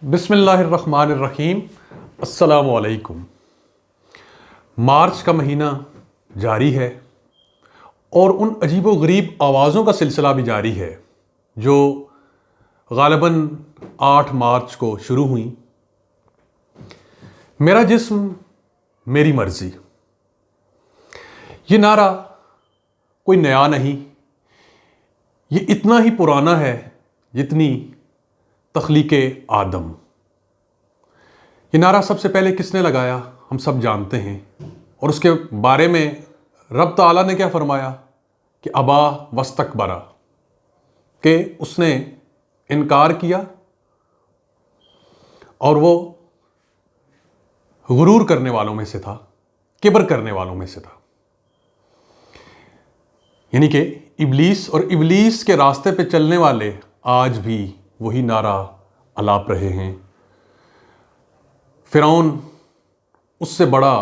بسم اللہ الرحمن الرحیم۔ السلام علیکم۔ مارچ کا مہینہ جاری ہے اور ان عجیب و غریب آوازوں کا سلسلہ بھی جاری ہے جو غالباً 8 مارچ کو شروع ہوئیں۔ میرا جسم میری مرضی، یہ نعرہ کوئی نیا نہیں، یہ اتنا ہی پرانا ہے جتنی تخلیق آدم۔ یہ نعرہ سب سے پہلے کس نے لگایا ہم سب جانتے ہیں، اور اس کے بارے میں رب تعالیٰ نے کیا فرمایا کہ ابا واستکبرا، کہ اس نے انکار کیا اور وہ غرور کرنے والوں میں سے تھا، کبر کرنے والوں میں سے تھا۔ یعنی کہ ابلیس اور ابلیس کے راستے پہ چلنے والے آج بھی وہی نعرہ الاپ رہے ہیں۔ فرعون اس سے بڑا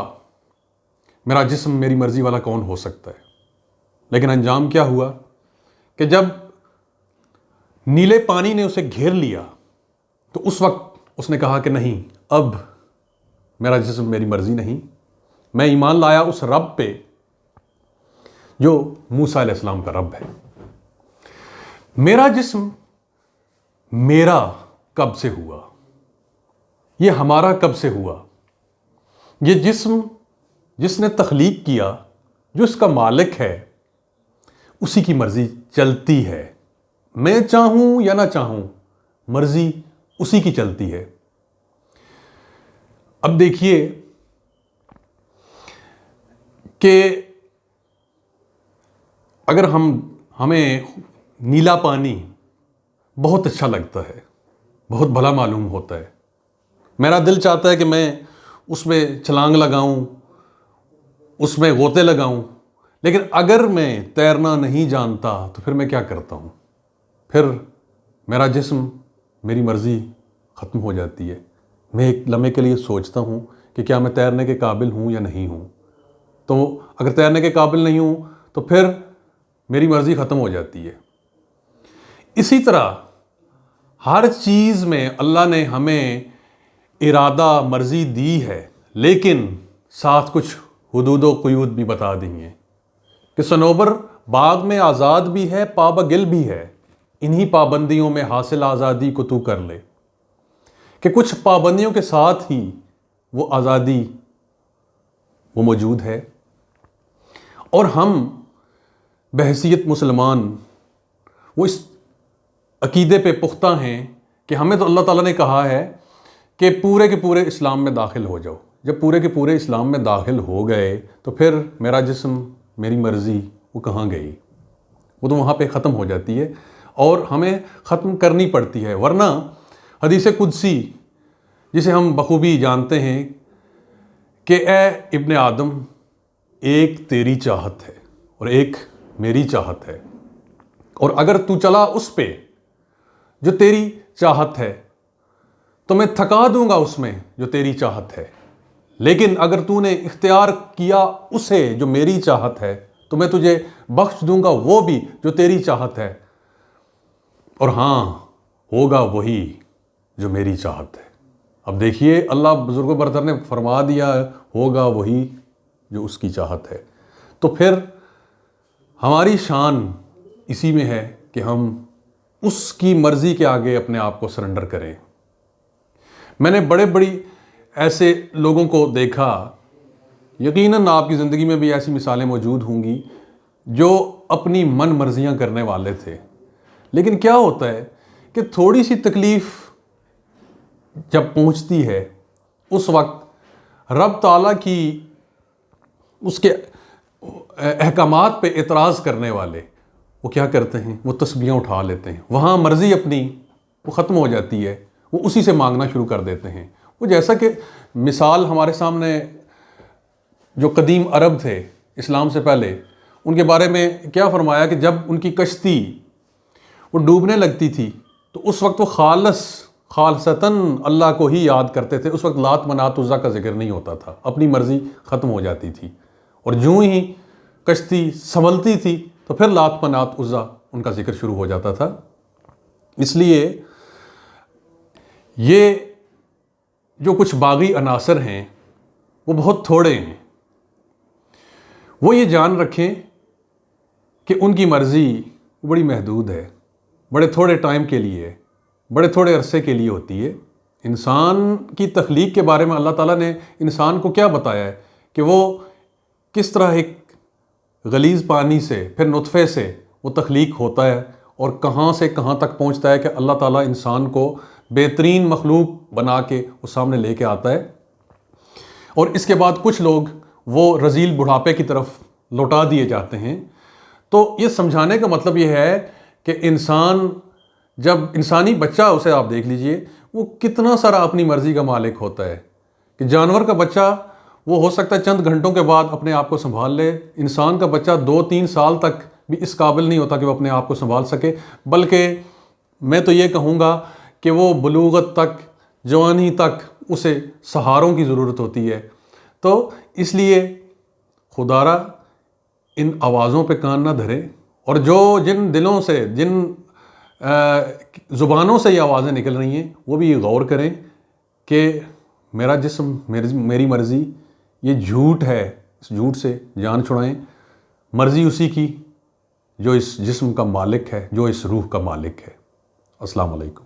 میرا جسم میری مرضی والا کون ہو سکتا ہے؟ لیکن انجام کیا ہوا کہ جب نیلے پانی نے اسے گھیر لیا تو اس وقت اس نے کہا کہ نہیں، اب میرا جسم میری مرضی نہیں، میں ایمان لایا اس رب پہ جو موسیٰ علیہ السلام کا رب ہے۔ میرا جسم میرا کب سے ہوا؟ یہ ہمارا کب سے ہوا؟ یہ جسم جس نے تخلیق کیا، جو اس کا مالک ہے، اسی کی مرضی چلتی ہے۔ میں چاہوں یا نہ چاہوں، مرضی اسی کی چلتی ہے۔ اب دیکھیے کہ اگر ہمیں نیلا پانی بہت اچھا لگتا ہے، بہت بھلا معلوم ہوتا ہے، میرا دل چاہتا ہے کہ میں اس میں چھلانگ لگاؤں، اس میں غوطے لگاؤں، لیکن اگر میں تیرنا نہیں جانتا تو پھر میں کیا کرتا ہوں؟ پھر میرا جسم میری مرضی ختم ہو جاتی ہے۔ میں ایک لمحے کے لیے سوچتا ہوں کہ کیا میں تیرنے کے قابل ہوں یا نہیں ہوں۔ تو اگر تیرنے کے قابل نہیں ہوں تو پھر میری مرضی ختم ہو جاتی ہے۔ اسی طرح ہر چیز میں اللہ نے ہمیں ارادہ، مرضی دی ہے، لیکن ساتھ کچھ حدود و قیود بھی بتا دی ہیں کہ صنوبر باغ میں آزاد بھی ہے، پابگل بھی ہے، انہی پابندیوں میں حاصل آزادی کو تو کر لے، کہ کچھ پابندیوں کے ساتھ ہی وہ آزادی وہ موجود ہے۔ اور ہم بحیثیت مسلمان وہ اس عقیدے پہ پختہ ہیں کہ ہمیں تو اللہ تعالیٰ نے کہا ہے کہ پورے کے پورے اسلام میں داخل ہو جاؤ۔ جب پورے کے پورے اسلام میں داخل ہو گئے تو پھر میرا جسم میری مرضی وہ کہاں گئی؟ وہ تو وہاں پہ ختم ہو جاتی ہے اور ہمیں ختم کرنی پڑتی ہے۔ ورنہ حدیث قدسی جسے ہم بخوبی جانتے ہیں کہ اے ابن آدم، ایک تیری چاہت ہے اور ایک میری چاہت ہے، اور اگر تو چلا اس پہ جو تیری چاہت ہے تو میں تھکا دوں گا اس میں جو تیری چاہت ہے، لیکن اگر تو نے اختیار کیا اسے جو میری چاہت ہے تو میں تجھے بخش دوں گا وہ بھی جو تیری چاہت ہے، اور ہاں ہوگا وہی جو میری چاہت ہے۔ اب دیکھیے اللہ بزرگ و برتر نے فرما دیا ہوگا وہی جو اس کی چاہت ہے، تو پھر ہماری شان اسی میں ہے کہ ہم اس کی مرضی کے آگے اپنے آپ کو سرنڈر کریں۔ میں نے بڑے بڑی ایسے لوگوں کو دیکھا، یقیناً آپ کی زندگی میں بھی ایسی مثالیں موجود ہوں گی، جو اپنی من مرضیاں کرنے والے تھے، لیکن کیا ہوتا ہے کہ تھوڑی سی تکلیف جب پہنچتی ہے اس وقت رب تعالیٰ کی اس کے احکامات پہ اعتراض کرنے والے وہ کیا کرتے ہیں؟ وہ تسبیحاں اٹھا لیتے ہیں، وہاں مرضی اپنی وہ ختم ہو جاتی ہے، وہ اسی سے مانگنا شروع کر دیتے ہیں۔ وہ جیسا کہ مثال ہمارے سامنے جو قدیم عرب تھے اسلام سے پہلے، ان کے بارے میں کیا فرمایا کہ جب ان کی کشتی وہ ڈوبنے لگتی تھی تو اس وقت وہ خالصتاً اللہ کو ہی یاد کرتے تھے۔ اس وقت لات منات عزا کا ذکر نہیں ہوتا تھا، اپنی مرضی ختم ہو جاتی تھی، اور جوں ہی کشتی سنبھلتی تھی تو پھر لات منات عزا ان کا ذکر شروع ہو جاتا تھا۔ اس لیے یہ جو کچھ باغی عناصر ہیں وہ بہت تھوڑے ہیں. وہ یہ جان رکھیں کہ ان کی مرضی بڑی محدود ہے، بڑے تھوڑے ٹائم کے لیے، بڑے تھوڑے عرصے کے لیے ہوتی ہے. انسان کی تخلیق کے بارے میں اللہ تعالیٰ نے انسان کو کیا بتایا ہے کہ وہ کس طرح ایک غلیظ پانی سے، پھر نطفے سے وہ تخلیق ہوتا ہے اور کہاں سے کہاں تک پہنچتا ہے کہ اللہ تعالیٰ انسان کو بہترین مخلوق بنا کے وہ سامنے لے کے آتا ہے. اور اس کے بعد کچھ لوگ وہ رذیل بڑھاپے کی طرف لوٹا دیے جاتے ہیں. تو یہ سمجھانے کا مطلب یہ ہے کہ انسان جب انسانی بچہ اسے آپ دیکھ لیجئے وہ کتنا سارا اپنی مرضی کا مالک ہوتا ہے کہ جانور کا بچہ وہ ہو سکتا ہے چند گھنٹوں کے بعد اپنے آپ کو سنبھال لے. انسان کا بچہ 2-3 سال تک بھی اس قابل نہیں ہوتا کہ وہ اپنے آپ کو سنبھال سکے، بلکہ میں تو یہ کہوں گا کہ وہ بلوغت تک، جوانی تک اسے سہاروں کی ضرورت ہوتی ہے. تو اس لیے خدا را ان آوازوں پہ کان نہ دھرے، اور جن دلوں سے، جن زبانوں سے یہ آوازیں نکل رہی ہیں وہ بھی غور کریں کہ میرا جسم، میری مرضی یہ جھوٹ ہے. اس جھوٹ سے جان چھڑائیں. مرضی اسی کی جو اس جسم کا مالک ہے، جو اس روح کا مالک ہے. السلام علیکم.